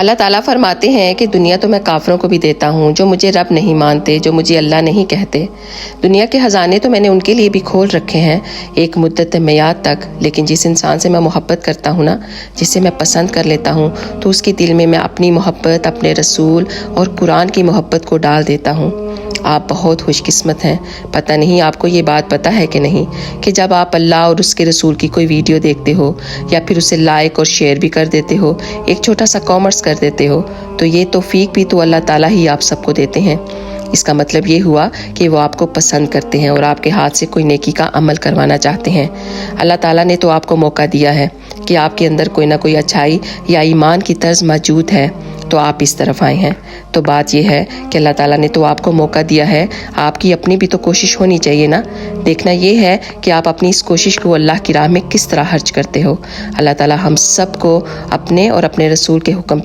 اللہ تعالیٰ فرماتے ہیں کہ دنیا تو میں کافروں کو بھی دیتا ہوں جو مجھے رب نہیں مانتے، جو مجھے اللہ نہیں کہتے۔ دنیا کے خزانے تو میں نے ان کے لیے بھی کھول رکھے ہیں ایک مدت میعاد تک، لیکن جس انسان سے میں محبت کرتا ہوں نا، جسے میں پسند کر لیتا ہوں، تو اس کے دل میں اپنی محبت، اپنے رسول اور قرآن کی محبت کو ڈال دیتا ہوں۔ آپ بہت خوش قسمت ہیں۔ پتہ نہیں آپ کو یہ بات پتہ ہے کہ نہیں کہ جب آپ اللہ اور اس کے رسول کی کوئی ویڈیو دیکھتے ہو یا پھر اسے لائک اور شیئر بھی کر دیتے ہو، ایک چھوٹا سا کامنٹس کر دیتے ہو، تو یہ توفیق بھی تو اللہ تعالیٰ ہی آپ سب کو دیتے ہیں۔ اس کا مطلب یہ ہوا کہ وہ آپ کو پسند کرتے ہیں اور آپ کے ہاتھ سے کوئی نیکی کا عمل کروانا چاہتے ہیں۔ اللہ تعالیٰ نے تو آپ کو موقع دیا ہے کہ آپ کے اندر کوئی نہ کوئی اچھائی یا ایمان کی طرز موجود ہے، تو آپ اس طرف آئے ہیں۔ تو بات یہ ہے کہ اللہ تعالیٰ نے تو آپ کو موقع دیا ہے، آپ کی اپنی بھی تو کوشش ہونی چاہیے نا۔ دیکھنا یہ ہے کہ آپ اپنی اس کوشش کو اللہ کی راہ میں کس طرح خرچ کرتے ہو۔ اللہ تعالیٰ ہم سب کو اپنے اور اپنے رسول کے حکم پہ